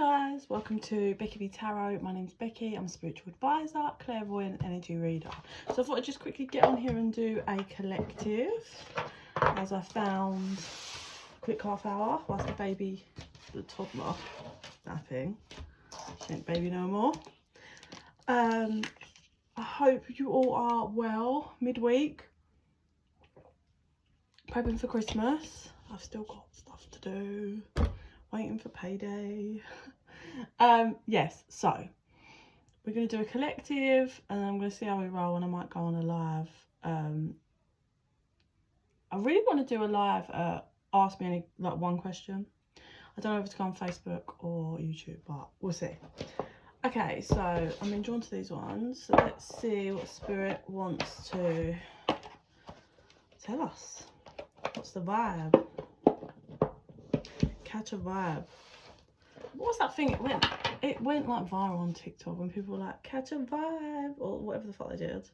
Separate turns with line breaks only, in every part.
guys, welcome to bekibtarot. My name's Becky. I'm a spiritual advisor, clairvoyant, energy reader. So I thought I'd just quickly get on here and do a collective, as I found a quick half hour whilst the baby, the toddler, napping. She ain't baby no more. I hope you all are well midweek. Prepping for Christmas. I've still got stuff to do. Waiting for payday. Yes, so we're going to do a collective and I'm going to see how we roll, and I might go on a live. I really want to do a live ask me any, like, one question. I don't know if it's go on Facebook or YouTube, but we'll see. Okay, so I'm being drawn to these ones, so let's see what Spirit wants to tell us. What's the vibe? Catch a vibe. What was that thing? It went like viral on TikTok when people were like, catch a vibe, or whatever the fuck they did.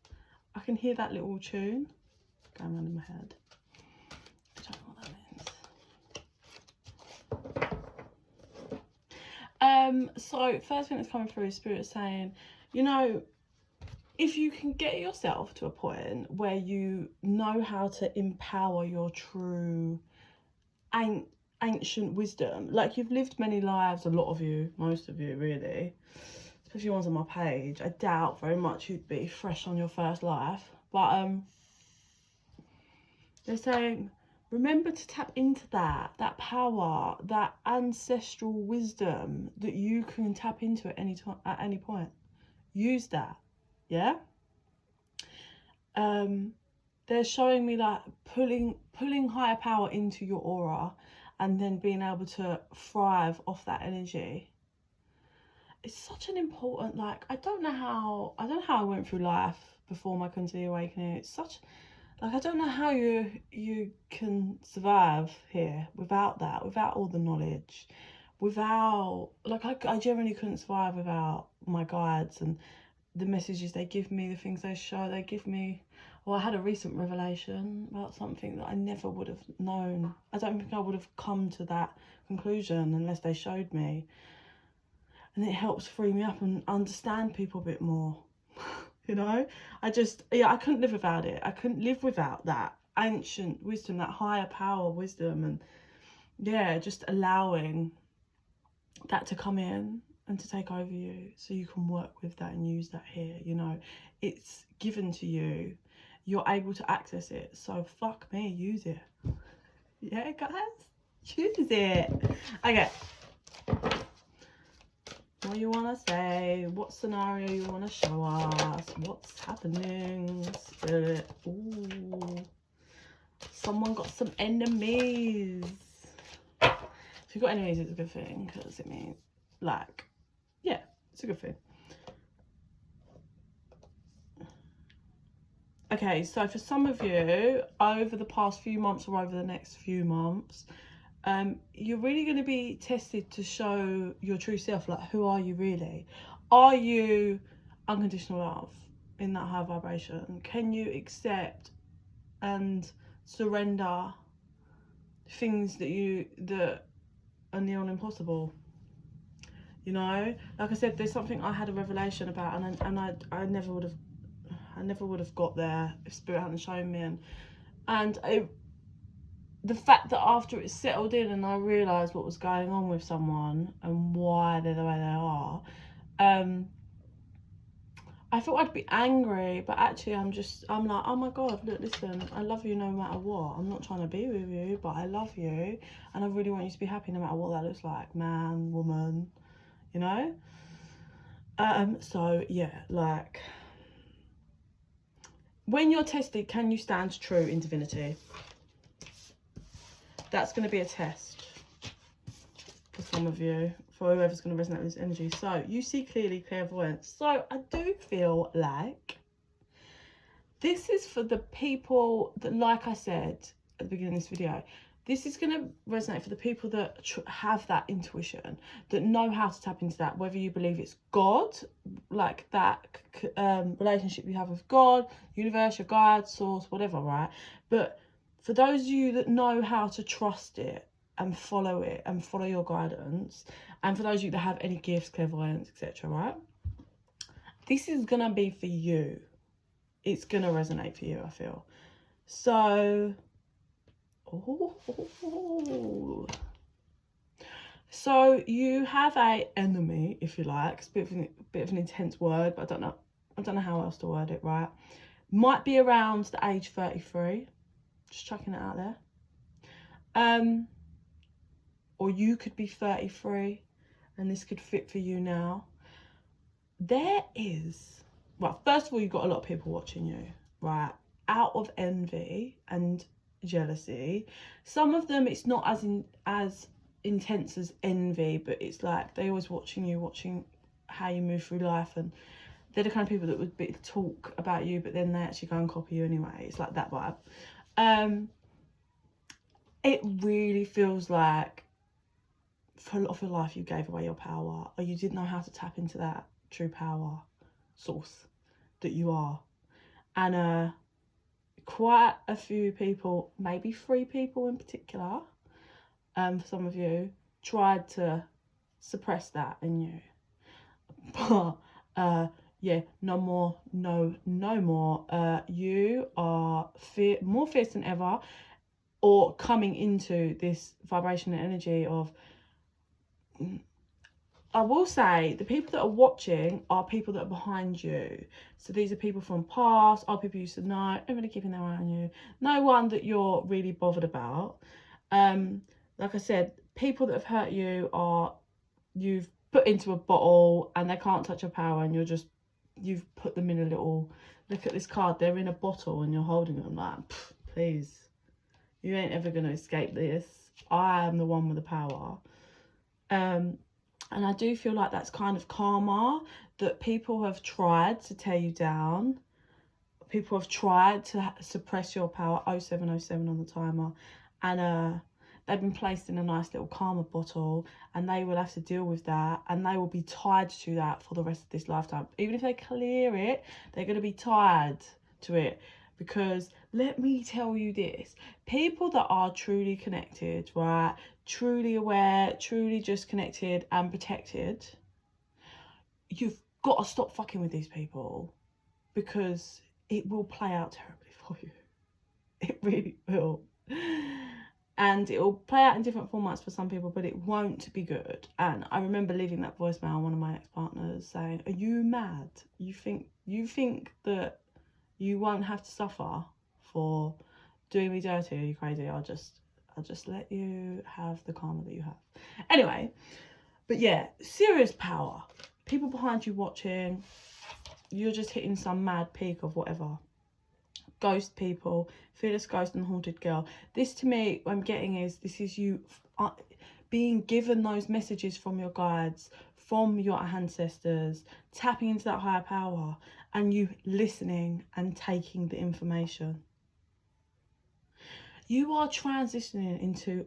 I can hear that little tune going around in my head. I don't know what that means. So first thing that's coming through is Spirit saying, you know, if you can get yourself to a point where you know how to empower your true ancient wisdom, like you've lived many lives, a lot of you, most of you really, especially ones on my page. I doubt very much you'd be fresh on your first life, but they're saying remember to tap into that power, that ancestral wisdom that you can tap into at any time, at any point. Use that. Yeah. They're showing me like pulling higher power into your aura and then being able to thrive off that energy. It's such an important, like, I don't know how I went through life before my Kundalini awakening. It's such, like, I don't know how you can survive here without that, without all the knowledge, without, like, I generally couldn't survive without my guides and the messages they give me, the things they show, they give me. Well, I had a recent revelation about something that I never would have known. I don't think I would have come to that conclusion unless they showed me. And it helps free me up and understand people a bit more. You know? I couldn't live without it. I couldn't live without that ancient wisdom, that higher power wisdom. And yeah, just allowing that to come in and to take over you so you can work with that and use that here. You know, it's given to you. You're able to access it. So fuck me, use it. Yeah, guys, use it. Okay. What you want to say? What scenario you want to show us? What's happening? Spirit. Ooh. Someone got some enemies. If you've got enemies, it's a good thing, because it means, like, yeah, it's a good thing. Okay, so for some of you, over the past few months or over the next few months, you're really going to be tested to show your true self. Like, who are you really? Are you unconditional love in that high vibration? Can you accept and surrender things that are near on impossible? You know, like I said, there's something I had a revelation about, and I never would have got there if Spirit hadn't shown me. And the fact that after it settled in and I realised what was going on with someone and why they're the way they are, I thought I'd be angry, but actually I'm like, oh my God, look, listen, I love you no matter what. I'm not trying to be with you, but I love you, and I really want you to be happy no matter what that looks like, man, woman, you know? So yeah, like, when you're tested, can you stand true in divinity? That's going to be a test for some of you, for whoever's going to resonate with this energy. So you see clearly, clairvoyant. So I do feel like this is for the people that, like I said at the beginning of this video, this is going to resonate for the people that have that intuition, that know how to tap into that, whether you believe it's God, like that relationship you have with God, universe, your guide, source, whatever, right? But for those of you that know how to trust it, and follow it and follow your guidance. And for those of you that have any gifts, clairvoyance, etc., right? This is going to be for you. It's going to resonate for you, I feel. So, so you have a enemy, if you like. It's a bit of an intense word, but I don't know how else to word it, right? Might be around the age 33. Just chucking it out there. Or you could be 33, and this could fit for you now. There is, well, first of all, you've got a lot of people watching you, right? Out of envy and jealousy. Some of them, it's not as intense as envy, but it's like they always watching how you move through life, and they're the kind of people that would talk about you, but then they actually go and copy you anyway. It's like that vibe. It really feels like for a lot of your life you gave away your power, or you didn't know how to tap into that true power source that you are. And quite a few people, maybe 3 people in particular, for some of you, tried to suppress that in you. But yeah, no more. You are more fierce than ever, or coming into this vibration and energy of, I will say, the people that are watching are people that are behind you. So these are people from past, are people you used to know, don't really keeping their eye on you. No one that you're really bothered about. Like I said, people that have hurt you you've put into a bottle and they can't touch your power, and you've put them in a little, look at this card, they're in a bottle and you're holding them like, please, you ain't ever going to escape this. I am the one with the power. And I do feel like that's kind of karma, that people have tried to tear you down. People have tried to suppress your power, 0707 on the timer. And they've been placed in a nice little karma bottle, and they will have to deal with that, and they will be tied to that for the rest of this lifetime. Even if they clear it, they're going to be tied to it. Because let me tell you this, people that are truly connected, right, truly aware, truly just connected and protected, you've got to stop fucking with these people, because it will play out terribly for you. It really will. And it will play out in different formats for some people, but it won't be good. And I remember leaving that voicemail on one of my ex-partners saying, are you mad? You think that you won't have to suffer for doing me dirty? Are you crazy? I'll just let you have the karma that you have. Anyway, but yeah, serious power. People behind you watching. You're just hitting some mad peak of whatever. Ghost people, fearless ghost and haunted girl. This to me, what I'm getting is, this is you being given those messages from your guides, from your ancestors, tapping into that higher power, and you listening and taking the information. You are transitioning into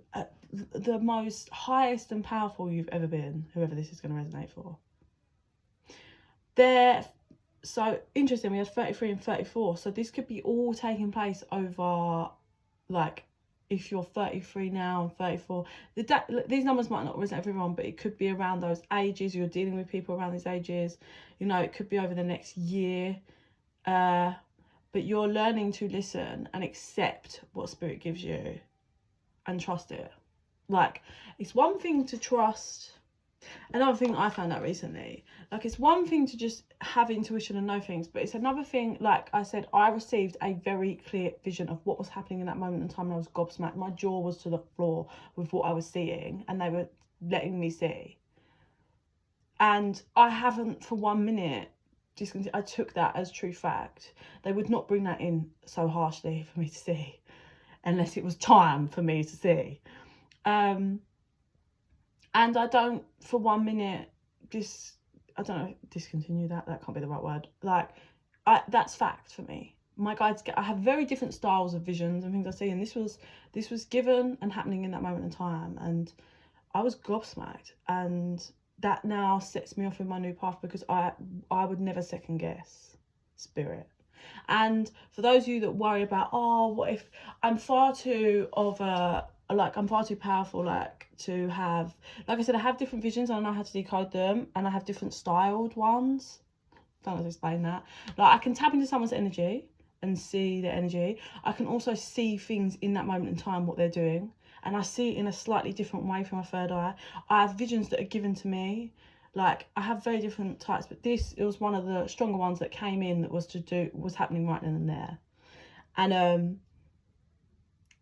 the most highest and powerful you've ever been, whoever this is going to resonate for. So interesting, we had 33 and 34. So this could be all taking place over, like, if you're 33 now and 34. These numbers might not resonate for everyone, but it could be around those ages. You're dealing with people around these ages. You know, it could be over the next year. But you're learning to listen and accept what spirit gives you and trust it. Like, it's one thing to trust. Another thing I found out recently, like, it's one thing to just have intuition and know things, but it's another thing, like I said, I received a very clear vision of what was happening in that moment in time, and I was gobsmacked. My jaw was to the floor with what I was seeing, and they were letting me see. And I haven't for 1 minute discontinued. I took that as true fact. They would not bring that in so harshly for me to see, unless it was time for me to see. And I don't for 1 minute discontinue that. That can't be the right word. Like, that's fact for me. My guides I have very different styles of visions and things I see, and this was given and happening in that moment in time, and I was gobsmacked, and that now sets me off in my new path, because I would never second guess spirit. And for those of you that worry about, oh, what if I'm far too of a like, I'm far too powerful, like, to have, like I said, I have different visions and I know how to decode them, and I have different styled ones. Don't know how to explain that. Like, I can tap into someone's energy and see their energy. I can also see things in that moment in time, what they're doing, and I see it in a slightly different way from my third eye. I have visions that are given to me. Like, I have very different types, but it was one of the stronger ones that came in, that was happening right then and there. And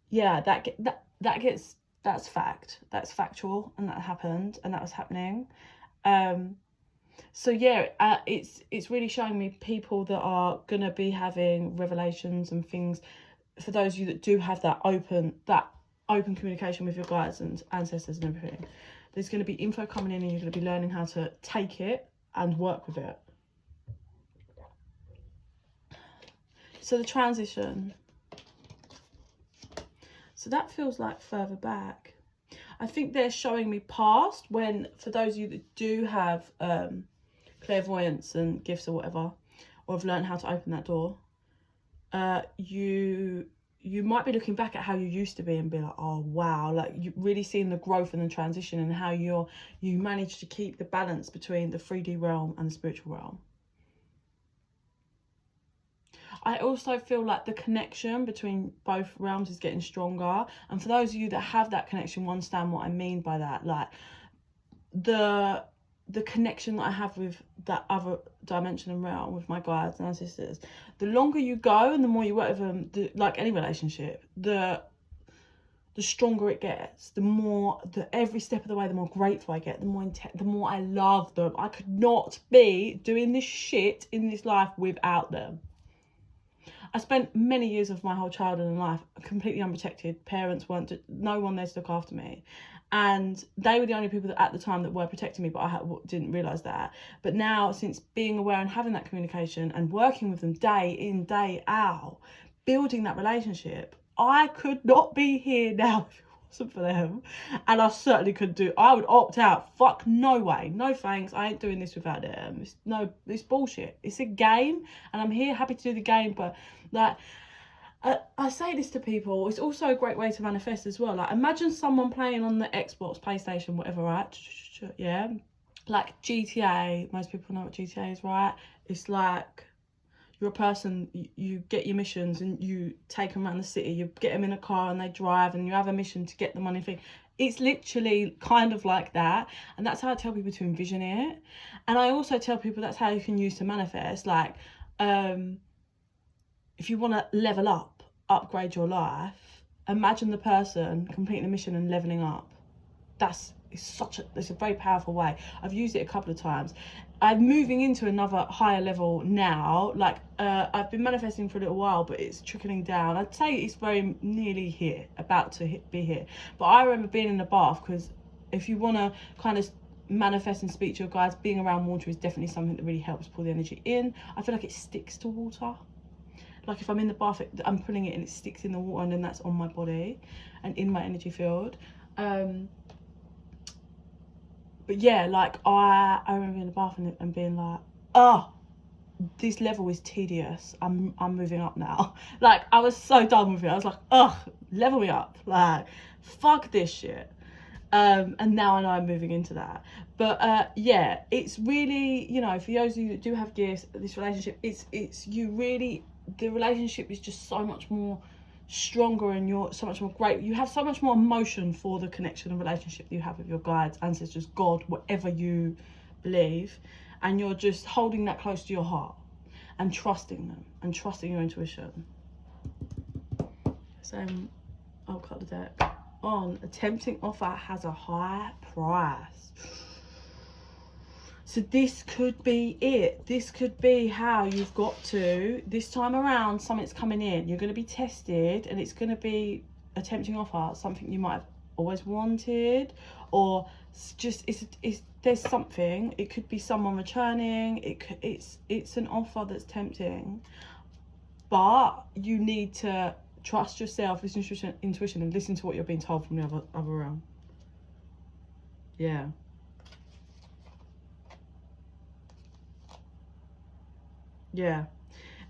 yeah, that's fact, that's factual, and that happened, and that was happening. So yeah, it's really showing me people that are gonna be having revelations and things. For those of you that do have that open communication with your guides and ancestors and everything, there's going to be info coming in, and you're going to be learning how to take it and work with it. So the transition, so that feels like further back. I think they're showing me past, when, for those of you that do have clairvoyance and gifts or whatever, or have learned how to open that door, you might be looking back at how you used to be and be like, oh wow, like, you really seeing the growth and the transition, and how you manage to keep the balance between the 3D realm and the spiritual realm. I also feel like the connection between both realms is getting stronger, and for those of you that have that connection will understand what I mean by that. Like, the connection that I have with that other dimension and realm, with my guides and ancestors, the longer you go and the more you work with them, like any relationship, the stronger it gets, every step of the way, the more grateful I get, the more I love them. I could not be doing this shit in this life without them. I spent many years of my whole childhood and life completely unprotected. No one there to look after me. And they were the only people that at the time that were protecting me, but I didn't realise that. But now, since being aware and having that communication and working with them day in, day out, building that relationship, I could not be here now if it wasn't for them. And I certainly I would opt out. Fuck, no way. No thanks. I ain't doing this without them. It's bullshit. It's a game, and I'm here happy to do the game, but like, I say this to people, it's also a great way to manifest as well. Like, imagine someone playing on the Xbox, PlayStation, whatever, right? Yeah, like GTA. Most people know what GTA is, right? It's like, you're a person, you get your missions and you take them around the city, you get them in a car and they drive, and you have a mission to get the money thing. It's literally kind of like that, and that's how I tell people to envision it. And I also tell people that's how you can use to manifest. Like, if you want to level up, upgrade your life, imagine the person completing a mission and leveling up. It's a very powerful way. I've used it a couple of times. I'm moving into another higher level now. Like, I've been manifesting for a little while, but it's trickling down. I'd say it's very nearly here, about to be here. But I remember being in the bath, because if you want to kind of manifest and speak to your guides, being around water is definitely something that really helps pull the energy in. I feel like it sticks to water. Like, if I'm in the bath, I'm pulling it and it sticks in the water, and then that's on my body and in my energy field. But yeah, like, I remember in the bath and being like, oh, this level is tedious. I'm moving up now. Like, I was so done with it. I was like, ugh, level me up. Like, fuck this shit. And now I know I'm moving into that. But yeah, it's really, you know, for those of you that do have gifts, this relationship, the relationship is just so much more stronger, and you're so much more great. You have so much more emotion for the connection and relationship that you have with your guides, ancestors, God, whatever you believe, and you're just holding that close to your heart and trusting them and trusting your intuition. So I'll cut the deck. On, a tempting offer has a high price. So this could be it. This could be how you've got to, this time around, something's coming in. You're going to be tested, and it's going to be a tempting offer, something you might have always wanted, or there's something. It could be someone returning. It's an offer that's tempting, but you need to trust yourself, listen to your intuition, and listen to what you're being told from the other realm. Yeah. Yeah.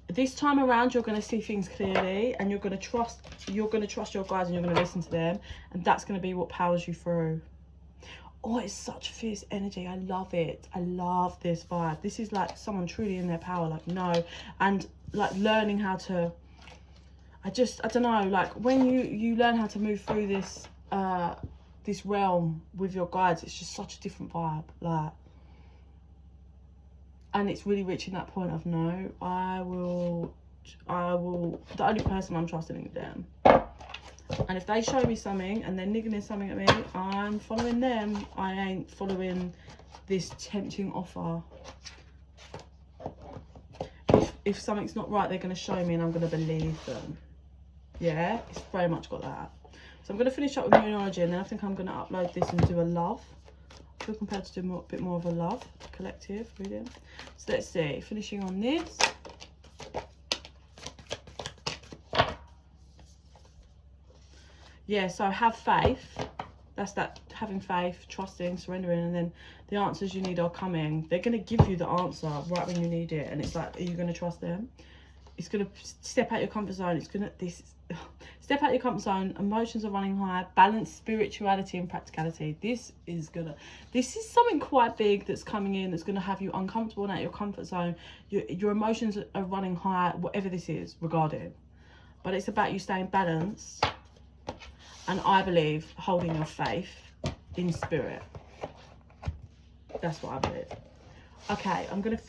this time around, you're going to see things clearly, and you're going to trust your guides, and you're going to listen to them, and that's going to be what powers you through. Oh, it's such fierce energy. I love it. I love this vibe. This is like someone truly in their power, like, no, and like learning how to, I don't know, like when you learn how to move through this this realm with your guides, it's just such a different vibe, like, and it's really reaching that point of, no, I will, the only person I'm trusting is them. And if they show me something and they're niggling something at me, I'm following them. I ain't following this tempting offer. If something's not right, they're going to show me, and I'm going to believe them. Yeah, it's very much got that. So I'm going to finish up with numerology, and then I think I'm going to upload this and do a love. I feel compelled to do a bit more of a love collective reading. So let's see, finishing on this. Yeah, so have faith. That's that, having faith, trusting, surrendering, and then the answers you need are coming. They're going to give you the answer right when you need it, and it's like, are you going to trust them? It's going to step out your comfort zone. It's going to step out your comfort zone. Emotions are running high. Balance spirituality and practicality. This is something quite big that's coming in, that's going to have you uncomfortable and out of your comfort zone. Your emotions are running high, whatever this is regarding. But it's about you staying balanced. And I believe holding your faith in spirit. That's what I believe. Okay, I'm going to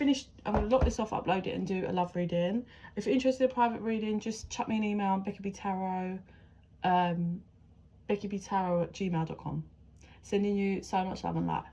lock this off, upload it, and do a love reading. If you're interested in a private reading, just chuck me an email on bekibtarot, bekibtarot@gmail.com. Sending you so much love and light.